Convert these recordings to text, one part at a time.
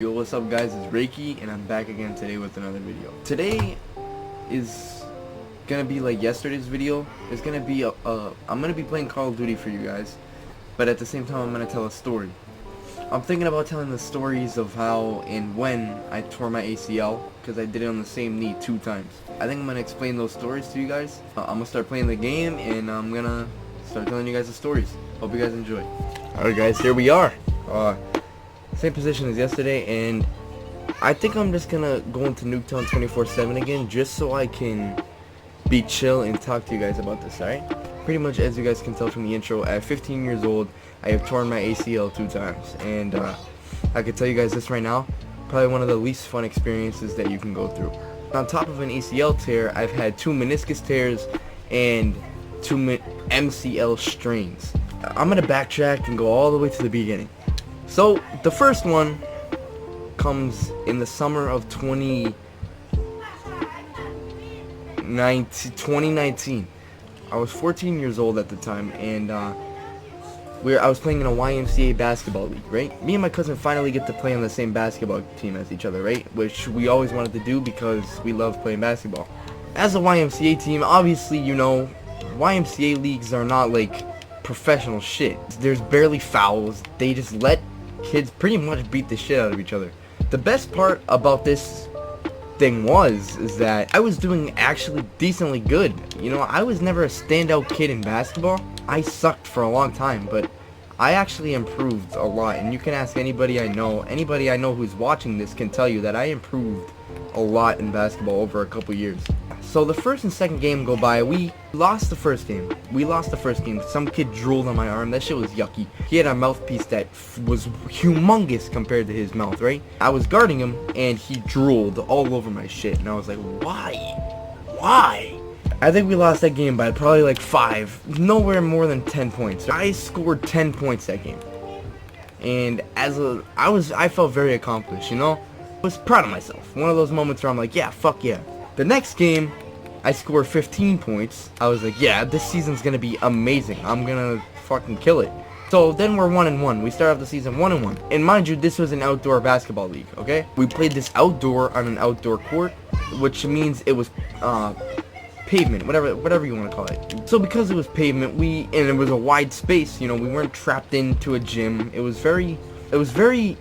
Yo, what's up guys, it's Reiki and I'm back again today with another video. Today is gonna be like yesterday's video. It's gonna be I'm gonna be playing Call of Duty for you guys, but at the same time I'm gonna tell a story. I'm thinking about telling the stories of how and when I tore my ACL, because I did it on the same knee 2 times. I think I'm gonna explain those stories to you guys. I'm gonna start playing the game and I'm gonna start telling you guys the stories. Hope you guys enjoy. Alright guys, here we are. Same position as yesterday, and I think I'm just gonna go into Nuketown 24/7 again, just so I can be chill and talk to you guys about this, alright? Pretty much, as you guys can tell from the intro, at 15 years old, I have torn my ACL 2 times, and I can tell you guys this right now, probably one of the least fun experiences that you can go through. On top of an ACL tear, I've had 2 meniscus tears and 2 MCL strains. I'm gonna backtrack and go all the way to the beginning. So, the first one comes in the summer of 2019. I was 14 years old at the time, and I was playing in a YMCA basketball league, right? Me and my cousin finally get to play on the same basketball team as each other, right? Which we always wanted to do because we love playing basketball. As a YMCA team, obviously, you know, YMCA leagues are not like professional shit. There's barely fouls. They just let kids pretty much beat the shit out of each other. The best part about this thing is that I was doing actually decently good. You know, I was never a standout kid in basketball. I sucked for a long time, but I actually improved a lot, and you can ask anybody I know who's watching this can tell you that I improved a lot in basketball over a couple years. So the first and second game go by. We lost the first game. Some kid drooled on my arm. That shit was yucky. He had a mouthpiece that was humongous compared to his mouth, right? I was guarding him, and he drooled all over my shit. And I was like, why? Why? I think we lost that game by probably like 5. Nowhere more than 10 points. I scored 10 points that game. And I felt very accomplished, you know? I was proud of myself. One of those moments where I'm like, yeah, fuck yeah. The next game, I scored 15 points. I was like, yeah, this season's gonna be amazing. I'm gonna fucking kill it. So then we're 1-1. We start off the season 1-1. And mind you, this was an outdoor basketball league, okay? We played this outdoor on an outdoor court, which means it was pavement, whatever you want to call it. So because it was pavement, and it was a wide space, you know, we weren't trapped into a gym. It was very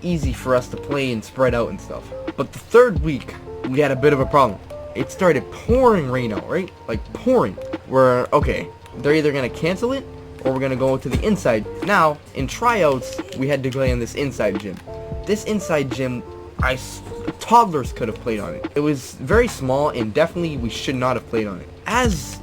easy for us to play and spread out and stuff. But the third week, we had a bit of a problem. It started pouring rain out, right? Like pouring. Okay, they're either gonna cancel it or we're gonna go to the inside. Now, in tryouts, we had to play in this inside gym. This inside gym, toddlers could have played on it. It was very small, and definitely we should not have played on it. As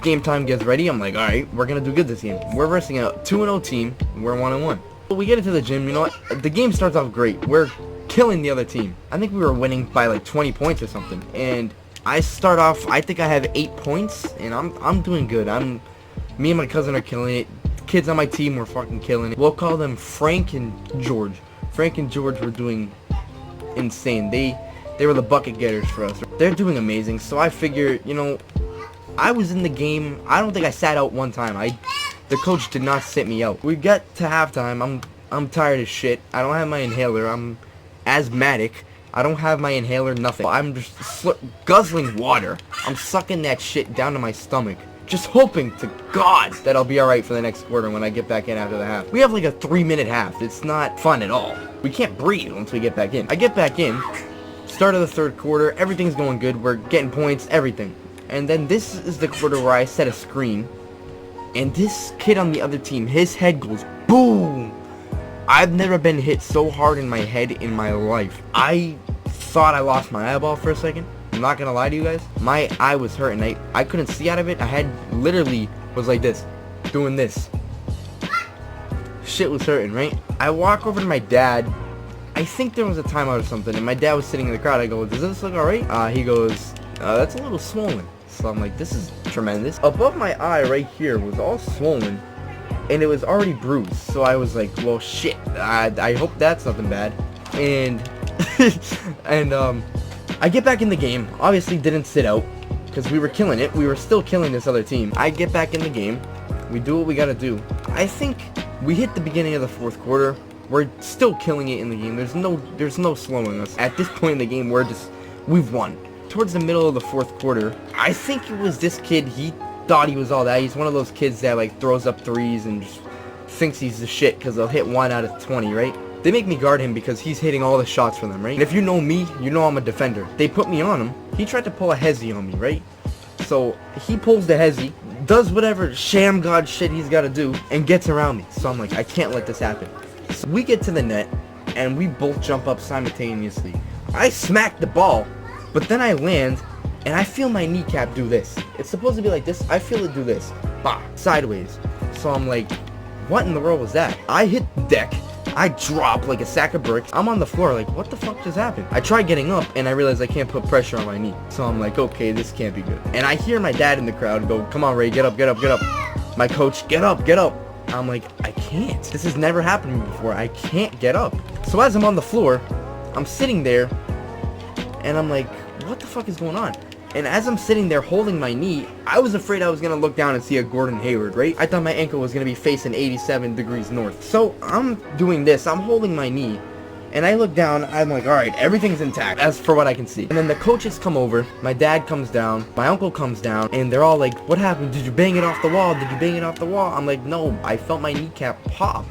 game time gets ready, I'm like, alright, we're gonna do good this game. We're versing a 2-0 team, we're 1-1. So we get into the gym, you know what? The game starts off great. We're killing the other team. I think we were winning by like 20 points or something. And I start off, I think I have 8 points, and I'm doing good. Me and my cousin are killing it. Kids on my team were fucking killing it. We'll call them Frank and George. Frank and George were doing insane. They were the bucket getters for us. They're doing amazing. So I figure, you know, I was in the game. I don't think I sat out one time. The coach did not sit me out. We got to halftime. I'm tired as shit. I don't have my inhaler. I'm asthmatic. I don't have my inhaler, nothing. I'm just guzzling water. I'm sucking that shit down to my stomach, just hoping to God that I'll be alright for the next quarter when I get back in after the half. We have like a 3-minute half. It's not fun at all. We can't breathe once we get back in. I get back in, start of the third quarter, everything's going good. We're getting points, everything. And then this is the quarter where I set a screen, and this kid on the other team, his head goes boom. I've never been hit so hard in my head in my life. I thought I lost my eyeball for a second. I'm not gonna lie to you guys. My eye was hurting. I couldn't see out of it. I had literally was like this, doing this. Shit was hurting, right? I walk over to my dad. I think there was a timeout or something, and my dad was sitting in the crowd. I go, does this look alright? He goes, that's a little swollen. So I'm like, this is tremendous. Above my eye right here was all swollen, and it was already bruised. So I was like, well, shit. I hope that's nothing bad. And I get back in the game. Obviously didn't sit out because we were killing it. We were still killing this other team. I get back in the game. We do what we gotta do. I think we hit the beginning of the fourth quarter. We're still killing it in the game. There's no slowing us. At this point in the game, we've won. Towards the middle of the 4th quarter, I think it was this kid. He thought he was all that. He's one of those kids that like throws up threes and just thinks he's the shit because they'll hit 1 out of 20, right? They make me guard him because he's hitting all the shots for them, right? And if you know me, you know I'm a defender. They put me on him. He tried to pull a hezzy on me, right? So he pulls the hezzy, does whatever sham god shit he's got to do, and gets around me. So I'm like, I can't let this happen. So we get to the net, and we both jump up simultaneously. I smack the ball, but then I land, and I feel my kneecap do this. It's supposed to be like this. I feel it do this. Bah, sideways. So I'm like, what in the world was that? I hit the deck. I drop like a sack of bricks. I'm on the floor like, what the fuck just happened? I try getting up, and I realize I can't put pressure on my knee. So I'm like, okay, this can't be good. And I hear my dad in the crowd go, come on, Ray, get up, get up, get up. My coach, get up, get up. I'm like, I can't. This has never happened to me before. I can't get up. So as I'm on the floor, I'm sitting there, and I'm like, what the fuck is going on? And as I'm sitting there holding my knee, I was afraid I was going to look down and see a Gordon Hayward, right? I thought my ankle was going to be facing 87 degrees north. So I'm doing this. I'm holding my knee. And I look down. I'm like, all right, everything's intact as for what I can see. And then the coaches come over. My dad comes down. My uncle comes down. And they're all like, what happened? Did you bang it off the wall? Did you bang it off the wall? I'm like, no, I felt my kneecap pop.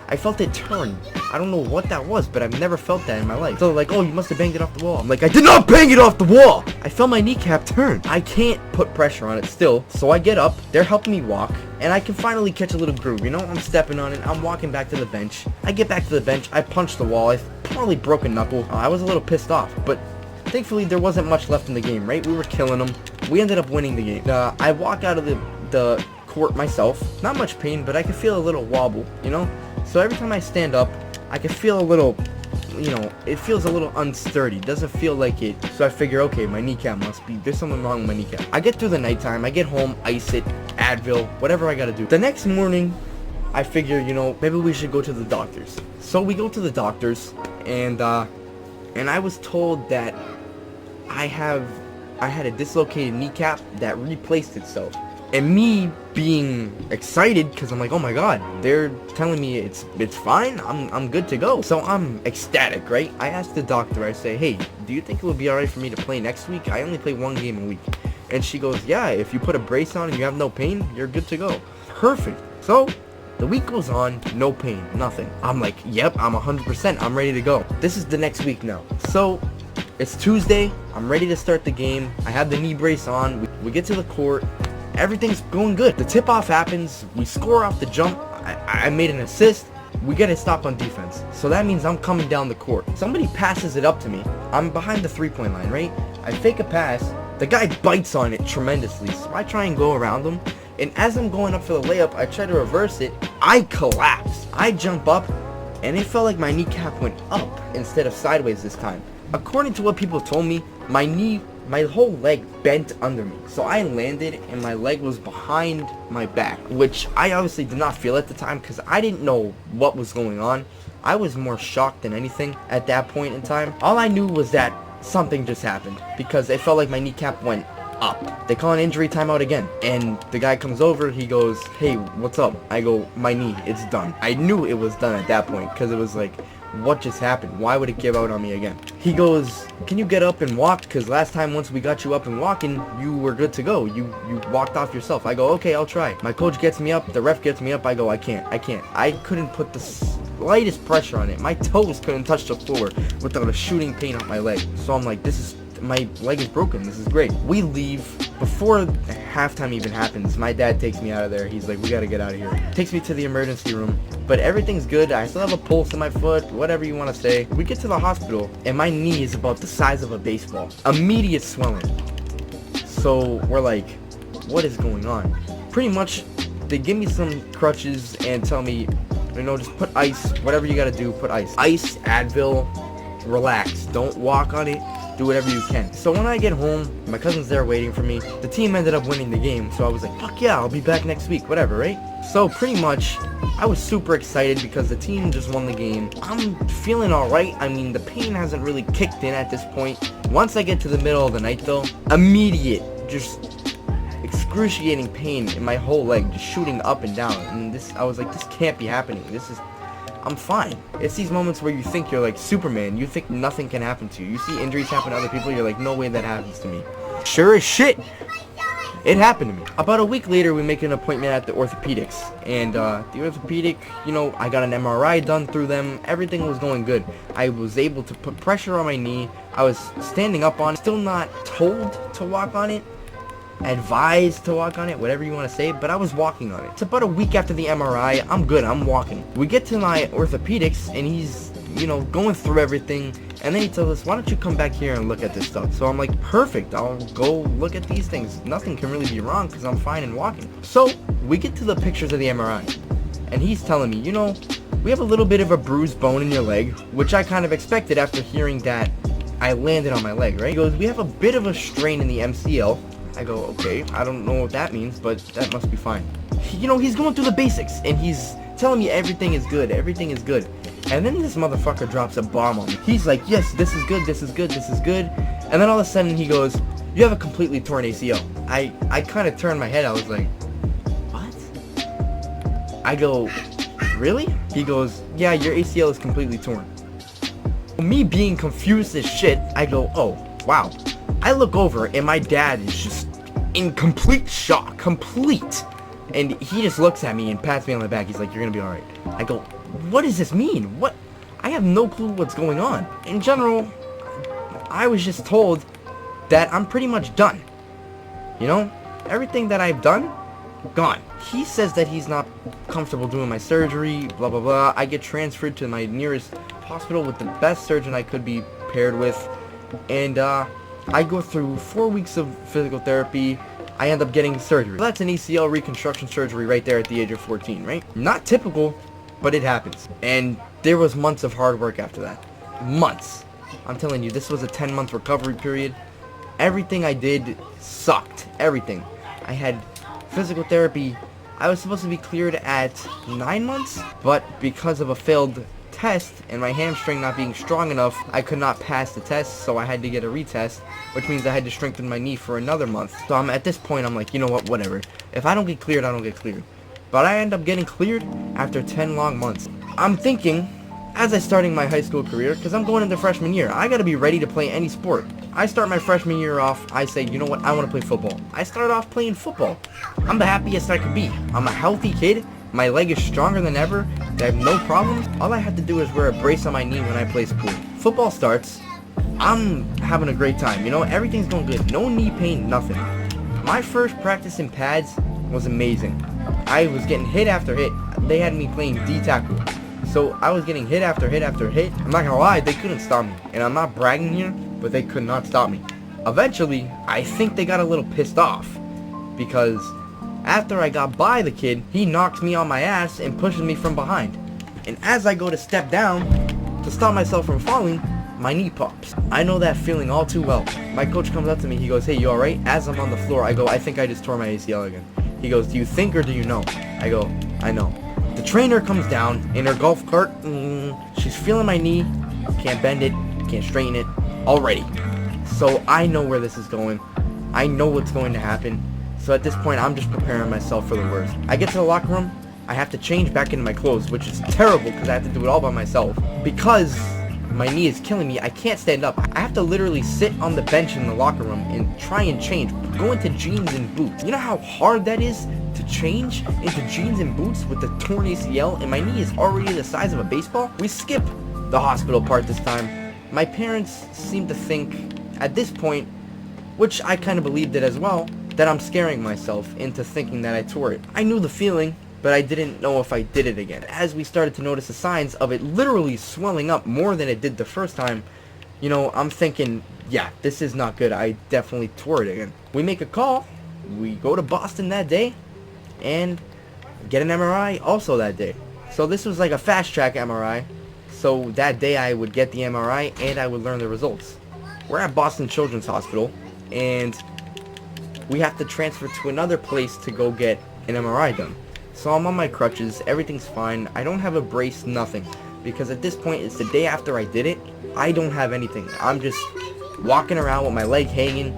I felt it turn. I don't know what that was, but I've never felt that in my life. So like, oh, you must have banged it off the wall. I'm like, I did not bang it off the wall. I felt my kneecap turn. I can't put pressure on it still. So I get up. They're helping me walk. And I can finally catch a little groove. You know, I'm stepping on it. I'm walking back to the bench. I get back to the bench. I punch the wall. I probably broke a knuckle. I was a little pissed off. But thankfully, there wasn't much left in the game, right? We were killing them. We ended up winning the game. I walk out of the court myself. Not much pain, but I could feel a little wobble, you know? So every time I stand up, I can feel a little, you know, it feels a little unsturdy. It doesn't feel like it. So I figure, okay, my kneecap must be, there's something wrong with my kneecap. I get through the nighttime. I get home, ice it, Advil, whatever I gotta do. The next morning, I figure, you know, maybe we should go to the doctors. So we go to the doctors, and I was told that I had a dislocated kneecap that replaced itself. And me being excited, because I'm like, oh my god, they're telling me it's fine, I'm good to go. So I'm ecstatic, right? I asked the doctor, I say, hey, do you think it would be alright for me to play next week? I only play 1 game a week. And she goes, yeah, if you put a brace on and you have no pain, you're good to go. Perfect. So the week goes on, no pain, nothing. I'm like, yep, I'm 100%, I'm ready to go. This is the next week now. So it's Tuesday, I'm ready to start the game. I have the knee brace on, we get to the court. Everything's going good. The tip-off happens. We score off the jump. I made an assist. We get a stop on defense. So that means I'm coming down the court. Somebody passes it up to me. I'm behind the three-point line, right? I fake a pass. The guy bites on it tremendously. So I try and go around him. And as I'm going up for the layup, I try to reverse it. I collapse. I jump up, and it felt like my kneecap went up instead of sideways this time. According to what people told me, my whole leg bent under me. So I landed and my leg was behind my back, which I obviously did not feel at the time because I didn't know what was going on. I was more shocked than anything at that point in time. All I knew was that something just happened because it felt like my kneecap went up. They call an injury timeout again, and the guy comes over, he goes, hey, what's up? I go, my knee, it's done. I knew it was done at that point because it was like, what just happened? Why would it give out on me again? He goes, can you get up and walk? Because last time once we got you up and walking, you were good to go. You walked off yourself. I go, okay, I'll try. My coach gets me up. The ref gets me up. I go, I can't. I couldn't put the slightest pressure on it. My toes couldn't touch the floor without a shooting pain on my leg. So I'm like, my leg is broken. This is great. We leave. Before halftime even happens, my dad takes me out of there. He's like, we gotta get out of here. Takes me to the emergency room. But everything's good. I still have a pulse in my foot, whatever you want to say. We get to the hospital, and my knee is about the size of a baseball. Immediate swelling. So we're like, what is going on? Pretty much, they give me some crutches and tell me, you know, just put ice. Whatever you gotta do, put ice. Ice, Advil, relax. Don't walk on it. Do whatever you can. So when I get home, my cousin's there waiting for me. The team ended up winning the game, so I was like, fuck yeah, I'll be back next week, whatever, right? So pretty much, I was super excited because the team just won the game. I'm feeling alright. I mean, the pain hasn't really kicked in at this point. Once I get to the middle of the night though, immediate, just excruciating pain in my whole leg, just shooting up and down. And I was like, this can't be happening. I'm fine. It's these moments where you think you're like Superman. You think nothing can happen to you. You see injuries happen to other people. You're like, no way that happens to me. Sure as shit, it happened to me. About a week later, we make an appointment at the orthopedics. And the orthopedic, I got an MRI done through them. Everything was going good. I was able to put pressure on my knee. I was standing up on it. Still not told to walk on it. Advised to walk on it, whatever you want to say, but I was walking on it. It's about a week after the MRI. I'm good. I'm walking. We get to my orthopedics, and he's, going through everything, and then he tells us, why don't you come back here and look at this stuff? So I'm like, perfect. I'll go look at these things. Nothing can really be wrong because I'm fine and walking. So we get to the pictures of the MRI, and he's telling me, we have a little bit of a bruised bone in your leg, which I kind of expected after hearing that I landed on my leg, right? He goes, we have a bit of a strain in the MCL. I go, okay, I don't know what that means, but that must be fine. He's going through the basics, and he's telling me everything is good, everything is good. And then this motherfucker drops a bomb on me. He's like, yes, this is good, this is good, this is good. And then all of a sudden he goes, you have a completely torn ACL. I kind of turned my head. I was like, what? I go, really? He goes, yeah, your ACL is completely torn. Me being confused as shit, I go, oh, wow. I look over, and my dad is just in complete shock. Complete. And he just looks at me and pats me on the back. He's like, you're gonna be alright. I go, what does this mean? What? I have no clue what's going on. In general, I was just told that I'm pretty much done. Everything that I've done, gone. He says that he's not comfortable doing my surgery, blah, blah, blah. I get transferred to my nearest hospital with the best surgeon I could be paired with. And, I go through 4 weeks of physical therapy. I end up getting surgery. That's an ACL reconstruction surgery right there at the age of 14, right? Not typical, but it happens. And there was months of hard work after that. Months. I'm telling you, this was a 10-month recovery period. Everything I did sucked. Everything. I had physical therapy. I was supposed to be cleared at 9 months, but because of a failed test and my hamstring not being strong enough, I could not pass the test, so I had to get a retest, which means I had to strengthen my knee for another month. So at this point, I'm like, you know what, whatever. If I don't get cleared, I don't get cleared. But I end up getting cleared after 10 long months. I'm thinking, as I'm starting my high school career, because I'm going into freshman year, I gotta be ready to play any sport. I start my freshman year off, I say, you know what, I want to play football. I start off playing football. I'm the happiest I could be. I'm a healthy kid. My leg is stronger than ever. I have no problems. All I have to do is wear a brace on my knee when I play sport. Football starts. I'm having a great time. Everything's going good. No knee pain, nothing. My first practice in pads was amazing. I was getting hit after hit. They had me playing D-tackle. So I was getting hit after hit after hit. I'm not gonna lie, they couldn't stop me. And I'm not bragging here, but they could not stop me. Eventually, I think they got a little pissed off. Because after I got by the kid, he knocks me on my ass and pushes me from behind. And as I go to step down, to stop myself from falling, my knee pops. I know that feeling all too well. My coach comes up to me, he goes, hey, you alright? As I'm on the floor, I go, I think I just tore my ACL again. He goes, do you think or do you know? I go, I know. The trainer comes down in her golf cart. She's feeling my knee. Can't bend it, can't straighten it already. So I know where this is going. I know what's going to happen. So at this point, I'm just preparing myself for the worst. I get to the locker room, I have to change back into my clothes, which is terrible because I have to do it all by myself. Because my knee is killing me, I can't stand up. I have to literally sit on the bench in the locker room and try and change. Go into jeans and boots. You know how hard that is to change into jeans and boots with the torn ACL and my knee is already the size of a baseball? We skip the hospital part this time. My parents seem to think, at this point, which I kind of believed it as well, that I'm scaring myself into thinking that I tore it. I knew the feeling, but I didn't know if I did it again. As we started to notice the signs of it literally swelling up more than it did the first time, I'm thinking, yeah, this is not good. I definitely tore it again. We make a call. We go to Boston that day and get an MRI also that day. So this was like a fast track MRI. So that day I would get the MRI and I would learn the results. We're at Boston Children's Hospital and we have to transfer to another place to go get an MRI done. So I'm on my crutches, everything's fine, I don't have a brace, nothing. Because at this point, it's the day after I did it, I don't have anything. I'm just walking around with my leg hanging,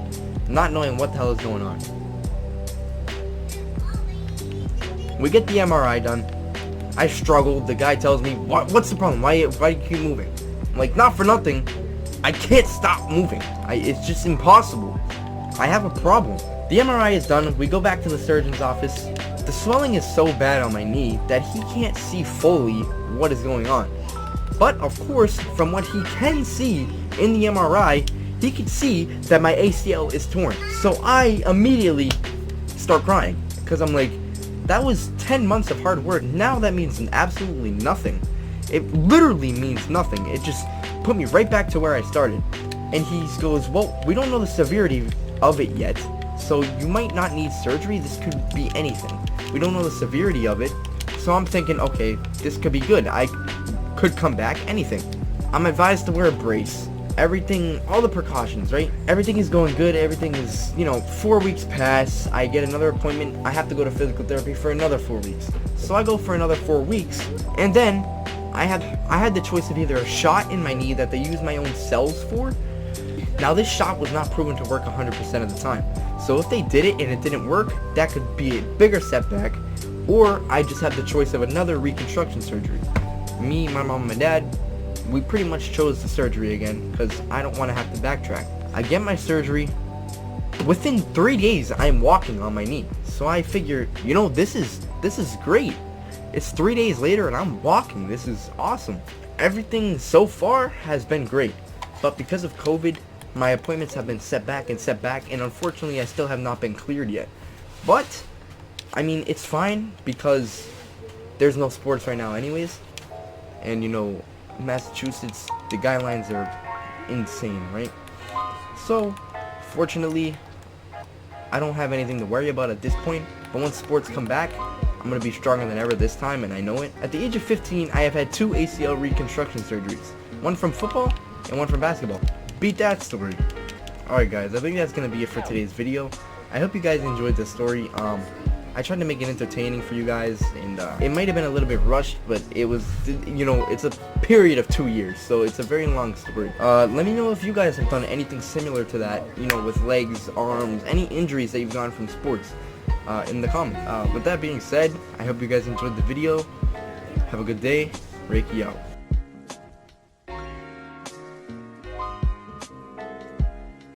not knowing what the hell is going on. We get the MRI done, I struggled. The guy tells me, what's the problem? Why do you keep moving? I'm like, not for nothing. I can't stop moving. It's just impossible. I have a problem. The MRI is done. We go back to the surgeon's office. The swelling is so bad on my knee that he can't see fully what is going on. But of course, from what he can see in the MRI, he can see that my ACL is torn. So I immediately start crying because I'm like, that was 10 months of hard work. Now that means absolutely nothing. It literally means nothing. It just put me right back to where I started. And he goes, well, we don't know the severity of it yet, so you might not need surgery. This could be anything. We don't know the severity of it. So I'm thinking, okay, this could be good. I could come back, anything. I'm advised to wear a brace. Everything, all the precautions, right? Everything is going good. Everything is, 4 weeks pass. I get another appointment. I have to go to physical therapy for another 4 weeks. So I go for another 4 weeks. And then I had the choice of either a shot in my knee that they use my own cells for. Now this shot was not proven to work 100% of the time. So if they did it and it didn't work, that could be a bigger setback. Or I just have the choice of another reconstruction surgery. Me, my mom, and my dad, we pretty much chose the surgery again because I don't want to have to backtrack. I get my surgery. Within 3 days, I'm walking on my knee. So I figure, this is great. It's 3 days later and I'm walking. This is awesome. Everything so far has been great. But because of COVID, my appointments have been set back, and unfortunately I still have not been cleared yet. But, it's fine because there's no sports right now anyways. And Massachusetts, the guidelines are insane, right? So, fortunately, I don't have anything to worry about at this point. But once sports come back, I'm going to be stronger than ever this time, and I know it. At the age of 15, I have had 2 ACL reconstruction surgeries. One from football and one from basketball. Beat that story. Alright guys, I think that's going to be it for today's video. I hope you guys enjoyed the story. I tried to make it entertaining for you guys, and it might have been a little bit rushed, but it was, it's a period of 2 years, so it's a very long story. Let me know if you guys have done anything similar to that, with legs, arms, any injuries that you've gotten from sports, in the comments. With that being said, I hope you guys enjoyed the video. Have a good day. Reiki out.